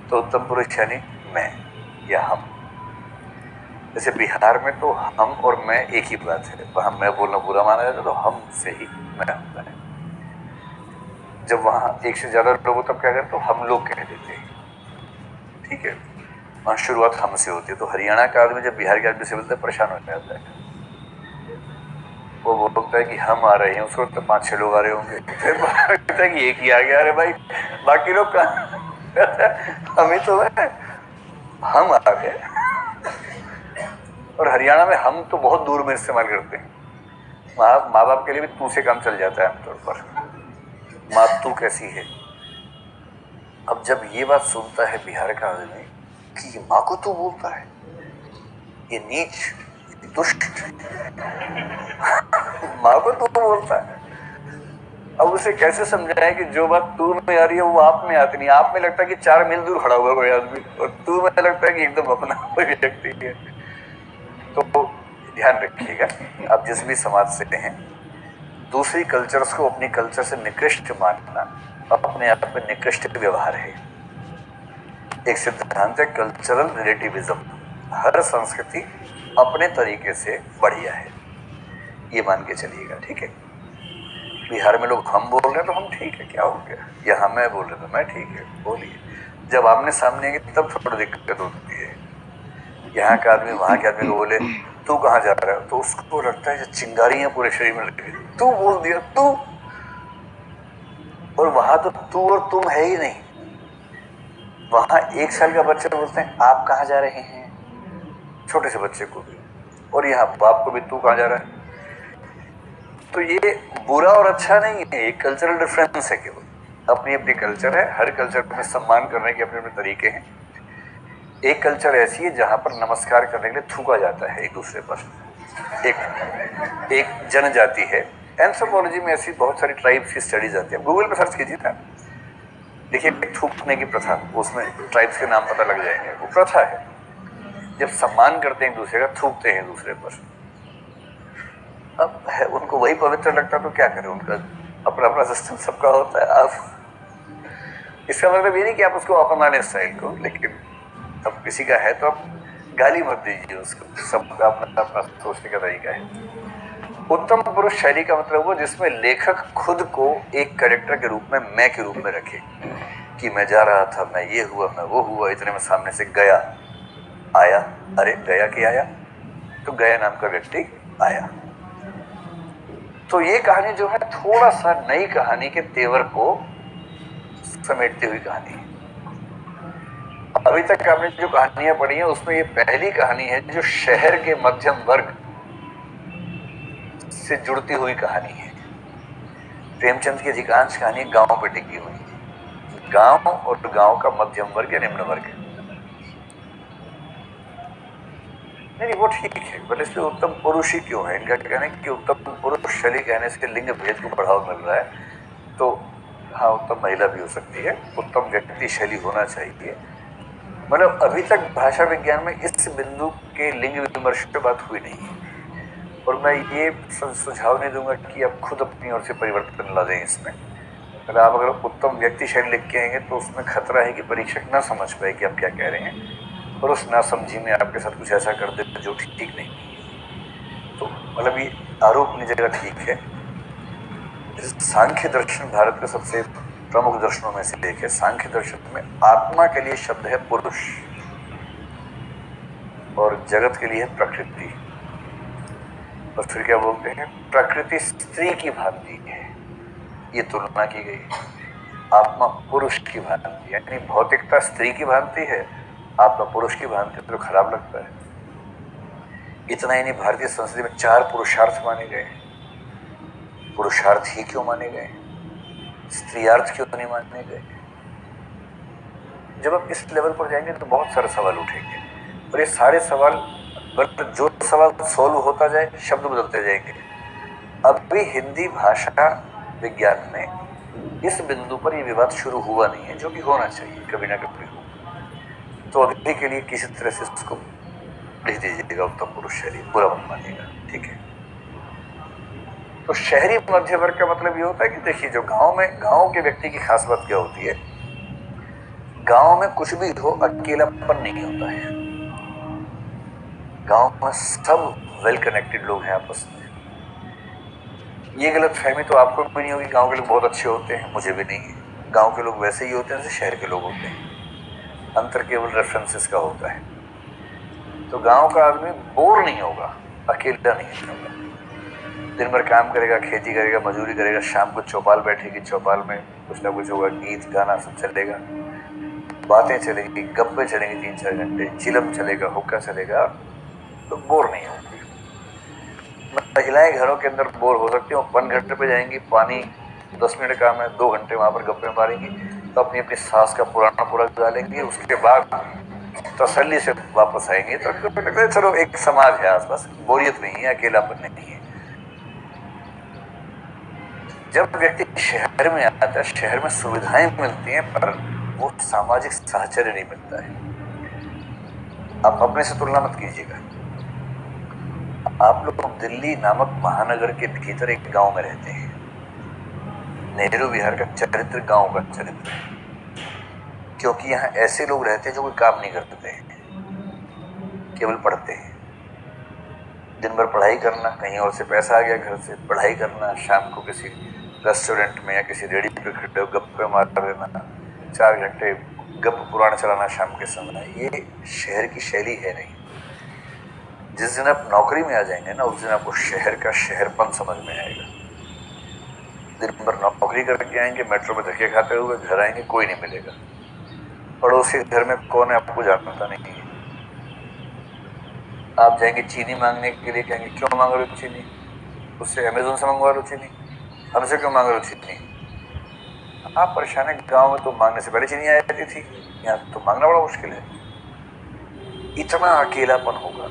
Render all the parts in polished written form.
तो उत्तम पुरुष यानी मैं या हम। जैसे बिहार में तो हम और मैं एक ही बात है, वहां मैं बोलना बुरा माना जाता है, तो हम से ही मैं होता है। जब वहां एक से ज्यादा लोग हो तब क्या करते, तो हम लोग कह देते हैं, ठीक है। वहां शुरुआत हमसे होती है। तो हरियाणा का आदमी जब बिहार के आदमी से बोलता है, परेशान हो जाता है। वो बोलता है कि हम आ रहे हैं, उसको तो 5-6 लोग आ रहे होंगे, फिर बोलता है कि एक ही आ गया। अरे भाई बाकी लोग कहाँ? हम ही तो है, हम आ गए। और हरियाणा में हम तो बहुत दूर में इस्तेमाल करते हैं। माँ बाप के लिए भी तू से काम चल जाता है आमतौर पर। माँ तू कैसी है? अब जब ये बात सुनता है बिहार का आदमी कि माँ को तू बोलता है, ये नीच, ये दुष्ट, माँ को तू बोलता है। अब उसे कैसे समझाए कि जो बात तू में आ रही है वो आप में आती नहीं। आप में लगता है कि 4 मील दूर खड़ा हुआ कोई आदमी, और तू में लगता है कि एकदम अपना कोई व्यक्ति है। तो ध्यान रखिएगा, आप जिस भी समाज से हैं, दूसरी कल्चर्स को अपनी कल्चर से निकृष्ट मानना अपने आप में निकृष्ट व्यवहार है। एक सिद्धांत है कल्चरल रिलेटिविज्म, हर संस्कृति अपने तरीके से बढ़िया है, ये मान के चलिएगा, ठीक है। बिहार में लोग हम बोल रहे हैं तो हम ठीक है, क्या हो गया? यहाँ मैं बोल रहा तो मैं ठीक है, बोलिए। जब आमने सामने आएंगे तब थोड़ी दिक्कत होती है। यहाँ का आदमी वहां के आदमी को बोले तू कहाँ जा रहा है, तो उसको लगता है चिंगारियां पूरे शरीर में लग गई, तू बोल दिया तू। और वहां तो तू और तुम है ही नहीं। वहां 1 साल का बच्चे बोलते हैं आप कहाँ जा रहे हैं, छोटे से बच्चे को भी, और यहाँ बाप को भी तू कहाँ जा रहा है। तो ये बुरा और अच्छा नहीं है, एक कल्चरल डिफरेंस है, केवल अपनी अपनी कल्चर है। हर कल्चर में सम्मान करने के अपने अपने तरीके हैं। एक कल्चर ऐसी है जहां पर नमस्कार करने के लिए थूका जाता है एक दूसरे पर। एक जनजाति है, एंथ्रोपोलॉजी में ऐसी बहुत सारी ट्राइब्स की स्टडीज आती है, गूगल पे सर्च कीजिए ना, देखिए थूकने की प्रथा, उसमें ट्राइब्स के नाम पता लग जाएंगे। वो प्रथा है, जब सम्मान करते हैं एक दूसरे का, थूकते हैं दूसरे पर। अब है उनको वही पवित्र लगता तो क्या करें, उनका अपना अपना सिस्टम सबका होता है। आप इसका मतलब ये नहीं कि आप उसको अपना लें स्टाइल को, लेकिन अब किसी का है तो आप गाली मत दीजिए उसको, सबका अपना अपना सोचने का तरीका है। उत्तम पुरुष शैली का मतलब वो जिसमें लेखक खुद को एक कैरेक्टर के रूप में, मैं के रूप में रखे, कि मैं जा रहा था, मैं ये हुआ, मैं वो हुआ, इतने में सामने से गया आया। अरे गया कि आया? तो गया नाम का व्यक्ति आया। तो ये कहानी जो है थोड़ा सा नई कहानी के तेवर को समेटती हुई कहानी है। अभी तक आपने जो कहानियां पढ़ी हैं उसमें ये पहली कहानी है जो शहर के मध्यम वर्ग से जुड़ती हुई कहानी है। प्रेमचंद की अधिकांश कहानी गांव पे टिकी हुई है, गांव और गांव का मध्यम वर्ग या निम्न वर्ग। नहीं वो ठीक है, बट इसलिए उत्तम पुरुष ही क्यों है? इनका कहना है कि उत्तम पुरुष शैली कहने से लिंग भेद को बढ़ावा मिल रहा है, तो हाँ उत्तम महिला भी हो सकती है, उत्तम व्यक्ति शैली होना चाहिए। मतलब अभी तक भाषा विज्ञान में इस बिंदु के लिंग विमर्श पे बात हुई नहीं है, और मैं ये सुझाव नहीं दूंगा कि आप खुद अपनी ओर से परिवर्तन ला दें इसमें। अगर आप उत्तम व्यक्ति शैली लिख के आएंगे तो उसमें खतरा है कि परीक्षक ना समझ पाए कि आप क्या कह रहे हैं, और उस नासमझी में आपके साथ कुछ ऐसा कर दे जो ठीक नहीं। तो मतलब ये आरोप अपनी जगह ठीक है। सांख्य दर्शन भारत के सबसे प्रमुख दर्शनों में से एक है। सांख्य दर्शन में आत्मा के लिए शब्द है पुरुष, और जगत के लिए है प्रकृति। और फिर क्या बोलते हैं, प्रकृति स्त्री की भांति है, ये तुलना की गई। आत्मा पुरुष की भांति, यानी भौतिकता स्त्री की भांति है, आत्मा पुरुष की भांति, तो खराब लगता है। इतना ही नहीं, भारतीय संस्कृति में 4 पुरुषार्थ माने गए। पुरुषार्थ ही क्यों माने गए, स्त्रीयार्थ क्यों नहीं माने गए? जब आप इस लेवल पर जाएंगे तो बहुत सारे सवाल उठेंगे, और ये सारे सवाल, जो सवाल सोल्व होता जाए शब्द बदलते जाएंगे। अभी हिंदी भाषा विज्ञान में इस बिंदु पर ये विवाद शुरू हुआ नहीं है, जो कि होना चाहिए, कभी ना कभी हो। तो अभी के लिए किसी तरह से उसको लिख दीजिएगा उत्तम पुरुष शैली, बुरा मत मानिएगा, ठीक है। तो शहरी मध्य वर्ग का मतलब ये होता है कि देखिए, जो गांव में, गांव के व्यक्ति की खास बात क्या होती है, गांव में कुछ भी हो, अकेलापन नहीं होता है। गांव में सब वेल कनेक्टेड लोग हैं आपस में। ये गलत फहमी तो आपको भी नहीं होगी, गांव के लोग बहुत अच्छे होते हैं, मुझे भी नहीं है। गांव के लोग वैसे ही होते हैं जैसे शहर के लोग होते हैं, अंतर केवल रेफरेंसेस का होता है। तो गांव का आदमी बोर नहीं होगा, अकेला नहीं होगा। दिन भर काम करेगा, खेती करेगा, मजदूरी करेगा, शाम को चौपाल बैठेगी, चौपाल में कुछ ना कुछ होगा, गीत गाना सब चलेगा, बातें चलेंगी, गप्पे चलेंगी 3-4 घंटे, चिलम चलेगा, हुक्का चलेगा, तो बोर नहीं होगी। महिलाएं घरों के अंदर बोर हो सकती हैं, 1 घंटे पे जाएंगी, पानी 10 मिनट काम है, 2 घंटे वहां पर गप्पे मारेंगी, तो अपनी अपनी सास का पुराना पूरा गा लेंगी, उसके बाद तसल्ली से वापस आएंगे। तो लगता है चलो एक समाज है आसपास, बोरियत नहीं है, अकेलापन नहीं है। जब व्यक्ति शहर में आता है, शहर में सुविधाएं मिलती हैं, पर वो सामाजिक साहचर्य नहीं मिलता है। आप अपने से तुलना मत कीजिएगा। आप लोग दिल्ली नामक महानगर के भीतर एक गांव में रहते हैं। नेहरू विहार का चरित्र गांव का चरित्र है, क्योंकि यहाँ ऐसे लोग रहते हैं जो कोई काम नहीं करते हैं, केवल पढ़ते हैं। दिन भर पढ़ाई करना, कहीं और से पैसा आ गया घर से, पढ़ाई करना, शाम को किसी रेस्टोरेंट में या किसी रेडी पे खड़े हो गप्पे मार देना, 4 घंटे गप पुराना चलाना शाम के समय। ये शहर की शैली है नहीं। जिस दिन आप नौकरी में आ जाएंगे ना, उस दिन आपको शहर का शहरपन समझ में आएगा। दिन भर नौकरी करके आएंगे, मेट्रो में धक्के खाते हुए घर आएंगे, कोई नहीं मिलेगा। पड़ोसी घर में कौन है आपको जानता नहीं है। आप जाएंगे चीनी मांगने के लिए, कहेंगे क्यों मांग रहे हो चीनी, उससे अमेजोन से मंगवा लो चीनी, हमसे क्यों मांग रहे हो चीनी। आप परेशान है। गाँव में तो मांगने से पहले चीनी आ जाती थी, यहाँ तो मांगना बड़ा मुश्किल है। इतना अकेलापन होगा,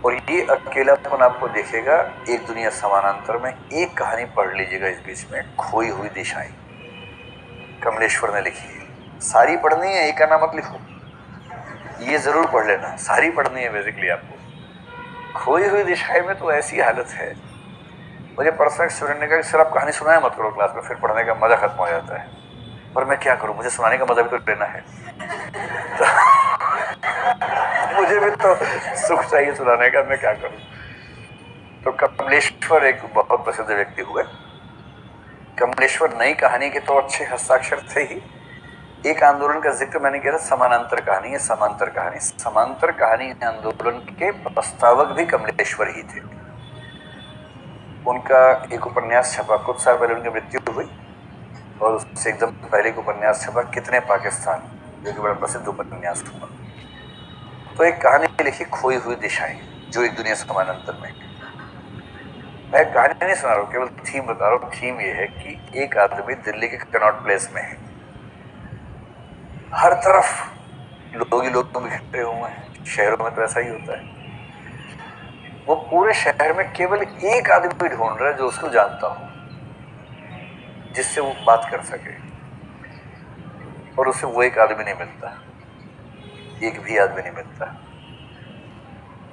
और ये अकेलापन आपको देखेगा एक दुनिया समानांतर में। एक कहानी पढ़ लीजिएगा इस बीच में, खोई हुई दिशाएं, कमलेश्वर ने लिखी है। सारी पढ़नी है, एक का नाम मत लिखो, ये जरूर पढ़ लेना, सारी पढ़नी है बेसिकली आपको। खोई हुई दिशाएं में तो ऐसी हालत है, मुझे परसों स्टूडेंट ने कहा कि सर आप कहानी सुनाया मत करो क्लास में, फिर पढ़ने का मजा खत्म हो जाता है। पर मैं क्या करूं, मुझे सुनाने का मजा भी तो लेना है। तो मुझे भी तो सुख चाहिए सुनाने का, मैं क्या करूं। तो कमलेश्वर एक बहुत प्रसिद्ध व्यक्ति हुए। कमलेश्वर नई कहानी के तो अच्छे हस्ताक्षर थे ही। एक आंदोलन का जिक्र मैंने किया था, समानांतर कहानी है। समांतर कहानी, समांतर कहानी आंदोलन के प्रस्तावक भी कमलेश्वर ही थे। उनका एक उपन्यास छपा, कुछ साल पहले उनकी मृत्यु हुई, और उससे एकदम पहले एक उपन्यास छपा कितने पाकिस्तान, जो कि बड़ा प्रसिद्ध उपन्यास हुआ। तो एक कहानी लिखी, खोई हुई दिशाएं, जो एक दुनिया समानांतर में। मैं कहानी नहीं सुना रहा हूँ, केवल थीम बता रहा हूँ। थीम ये है कि एक आदमी दिल्ली के कनॉट प्लेस में है, हर तरफ लोग ही लोग इकट्ठे हुए हैं। शहरों में तो ऐसा ही होता है। वो पूरे शहर में केवल एक आदमी ढूंढ रहा है जो उसको जानता हो, जिससे वो बात कर सके, और उसे वो एक आदमी नहीं मिलता, एक भी आदमी नहीं मिलता।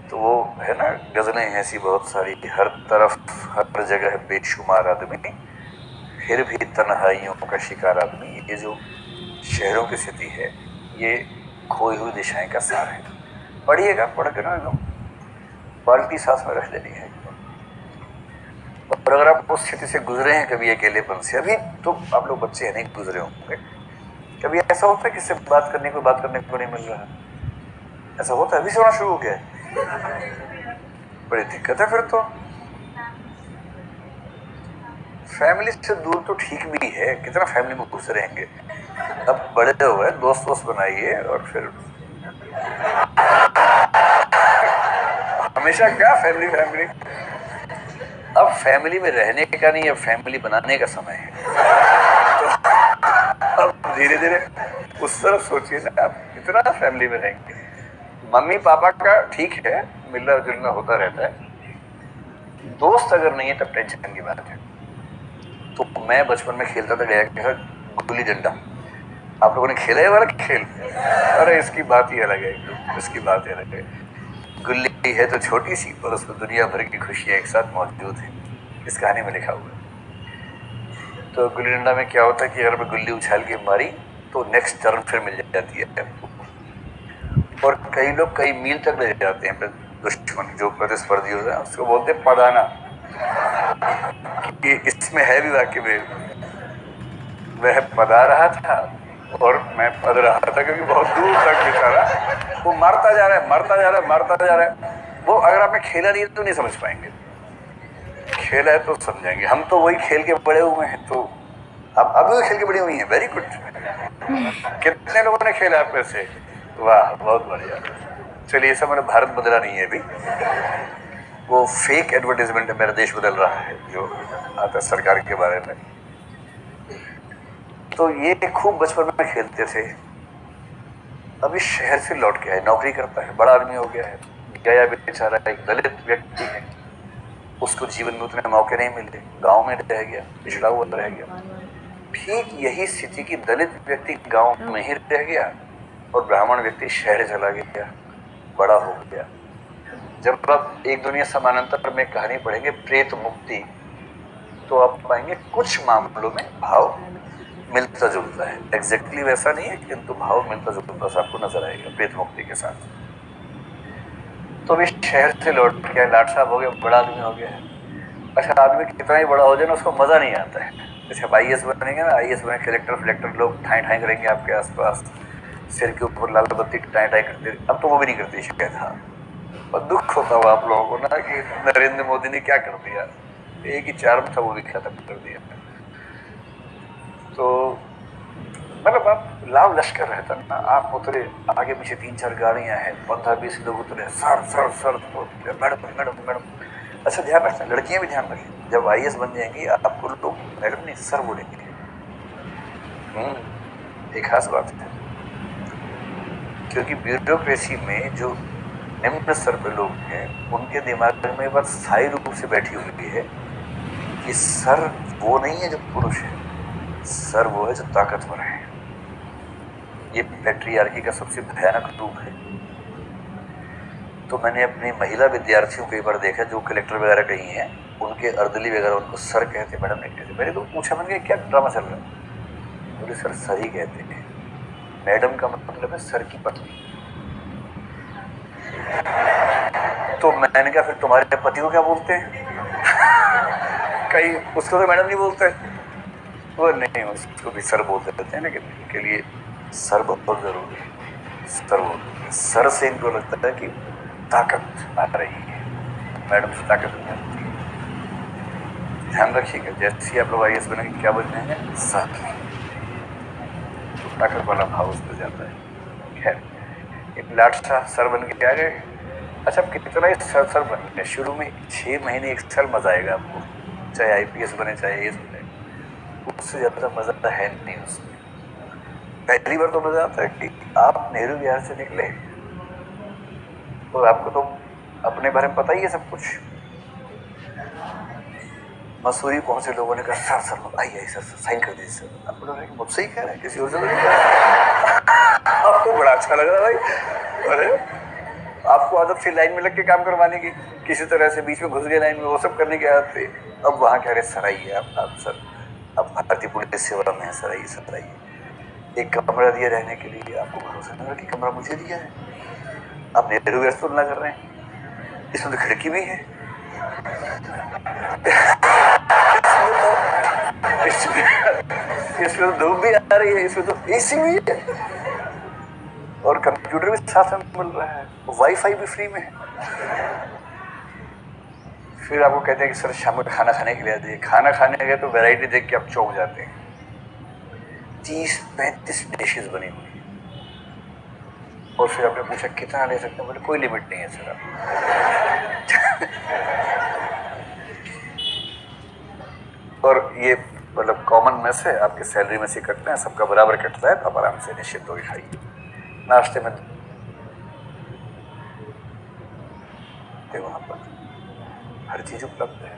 तो वो है ना, गजलें ऐसी बहुत सारी, हर तरफ हर जगह बेशुमार आदमी, फिर भी तन्हाइयों का शिकार आदमी। ये जो शहरों की स्थिति है, ये खोई हुई दिशाएं का सार है। पढ़िएगा, पढ़ के ना एकदम बाल्टी सांस में रख लेनी है। और अगर आप उस स्थिति से गुजरे हैं कभी अकेलेपन से, अभी तो आप लोग बच्चे हैं, नहीं गुजरे होंगे, कभी ऐसा होता है किससे बात करने को नहीं मिल रहा है? ऐसा होता है? अभी से होना शुरू हो गया है, बड़ी दिक्कत है। फिर तो फैमिली से दूर तो ठीक भी है, कितना फैमिली में घुस रहेंगे। अब बड़े हुए, दोस्त बनाइए, और फिर हमेशा क्या फैमिली। अब फैमिली में रहने का नहीं, अब फैमिली बनाने का समय है। तो अब धीरे धीरे उस तरफ सोचिए ना, आप कितना फैमिली में रहेंगे। मम्मी पापा का ठीक है, मिलना जुलना होता रहता है, दोस्त अगर नहीं है तब टेंशन की बात है। तो मैं बचपन में खेलता था गया गुल्ली डंडा। आप लोगों ने खेला है वाला खेल? अरे इसकी बात ही अलग है, इसकी बात ही अलग है। गुल्ली है तो छोटी सी, और उसमें दुनिया भर की खुशियां एक साथ मौजूद है, इस कहानी में लिखा हुआ है। तो गुल्ली डंडा में क्या होता है कि अगर मैं गुल्ली उछाल के मारी तो नेक्स्ट टर्न फिर मिल जाती है। और कई लोग कई मील तक ले जाते हैं दुश्मन जो प्रतिस्पर्धी होता है, उसको बोलते हैं पदाना, कि इसमें है भी वाक्य में, वह पदा रहा था और मैं पद रहा था, क्योंकि बहुत दूर तक बेचारा वो मारता जा रहा है, मारता जा रहा है, मारता जा रहा है। वो अगर आपने खेला नहीं तो नहीं समझ पाएंगे, खेला है तो समझेंगे। हम तो वही खेल के बड़े हुए हैं, तो अब भी खेल के बड़ी हुई हैं। Very good. कितने लोगों ने खेला आप में से? वाह, बहुत बढ़िया। चलिए, सब मैंने भारत बदला नहीं है अभी, वो फेक एडवर्टाइजमेंट है मेरा देश बदल रहा है जो आता है सरकार के बारे में। तो ये खूब बचपन में खेलते थे। अभी शहर से लौट के आए, नौकरी करता है, बड़ा आदमी हो गया है, गया बेचारा एक दलित व्यक्ति है, उसको जीवन में उतने मौके नहीं मिले, गांव में रह गया, पिछड़ा हुआ रह गया। ठीक यही स्थिति की दलित व्यक्ति गांव में ही रह गया और ब्राह्मण व्यक्ति शहर चला गया, बड़ा हो गया। जब आप एक दुनिया समानांतर में कहानी पढ़ेंगे प्रेत मुक्ति, तो आप पाएंगे कुछ मामलों में भाव मिलता जुलता है, एग्जैक्टली वैसा नहीं है, किंतु भाव मिलता जुलता सा आपको नजर आएगा प्रेत मुक्ति के साथ। तो अभी शहर से लौट के लाट साहब हो गया, बड़ा आदमी हो गया है। अच्छा, आदमी कितना ही बड़ा हो जाए ना, उसको मजा नहीं आता है। जैसे अब IAS बनेंगे ना, IAS बने कलेक्टर लोग ठाई ठाई करेंगे आपके आसपास, सिर के ऊपर लाल बत्ती ठाई ठाई करते। अब तो वो भी नहीं करती शायद। हाँ, और दुख होता हुआ आप लोगों को ना कि नरेंद्र मोदी ने क्या कर दिया, एक ही चार्म था वो भी खत्म कर दिया। तो मतलब आप लाव लश्कर रहता ना, आप उतरे, आगे पीछे 3-4 गाड़ियां हैं, 15-20 लोग उतरे, sir sir sir, madam madam madam. अच्छा, ध्यान रखना, लड़कियां भी ध्यान रखें, जब IAS बन जाएंगी आपको लोग मैडम नहीं सर बोलेंगे। एक खास बात है, क्योंकि ब्यूरोक्रेसी में जो निम्न स्तर पे लोग हैं, उनके दिमाग में बात स्थायी रूप से बैठी हुई है कि सर वो नहीं है जो पुरुष है, सर वो है जो ताकतवर है। ये पैट्रियार्की का सबसे भयानक रूप है। तो मैंने अपनी महिला विद्यार्थियों को एक बार देखा जो कलेक्टर वगैरह कहीं हैं, उनके अर्दली वगैरह उनको सर कहते, मैडम नहीं कहते। मैंने तो पूछा, मैंने क्या ड्रामा चल रहा है? बोले सर सर ही कहते हैं, मैडम का मतलब है सर की पत्नी। तो मैंने कहा फिर तुम्हारे पति को क्या बोलते हैं? कहीं उसको तो मैडम नहीं बोलते। वो नहीं, उसको भी सर बोल देते हैं, लेकिन इनके लिए सर बहुत जरूरी है। सर बोलते हैं, सर से इनको लगता है कि ताकत आ रही है, मैडम से ताकत नहीं आती है। ध्यान रखिएगा, जैसे आप लोग IAS बनेंगे क्या बनने हैं? सर। तो ताकत वाला भाव उस पर जाता है। खैर, एक लाट सा सर बन के आ गए। अच्छा, कितना ही सर बन गए, शुरू में 6 महीने 1 साल मजा आएगा आपको, चाहे IPS बने चाहे IAS बने, उससे ज्यादा मजा है नहीं उसमें। पहली बार तो मजा आता है कि आप नेहरू विहार से निकले तो आपको तो अपने बारे में पता ही है सब कुछ। मसूरी पहुंचे, लोगों ने कहा सर सर आइए सर साइन कर दीजिए सर। आप बोल रहे हैं मुझसे ही कह रहे हैं, किसी और से नहीं कह रहे। आपको बड़ा अच्छा लग रहा है भाई, अरे आपको आदत थी लाइन में लग के काम करवाने की, किसी तरह से बीच में घुस गए लाइन में, वो सब करने की आदत थी। अब वहाँ कह रहे सर आइए आप सर, अब भारतीय पुलिस सेवा में है सर आइए सर आइए। एक कमरा दिया रहने के लिए, आपको भरोसा नहीं कि कमरा मुझे दिया है, आप नेहरू व्यस्त तुलना कर रहे हैं, इसमें तो खिड़की भी है, इसमें तो धूप भी आ रही है, इसमें तो AC भी है, और कंप्यूटर भी साथ में मिल रहा है, वाईफाई भी फ्री में है। फिर आपको कहते हैं कि सर शाम को खाना खाने के लिए आ जाइए। खाना खाने गए तो वैरायटी देख के आप चौंक जाते हैं, 30-35 डिशेस बनी हुई। और फिर आपने पूछा कितना ले सकते हैं? बोले कोई लिमिट नहीं है सर। और ये मतलब कॉमन में से आपके सैलरी में से कटना है, सबका बराबर कटता है, तो आप आराम से निश्चित होकर खाइए। नाश्ते में वहाँ पर हर चीज उपलब्ध है।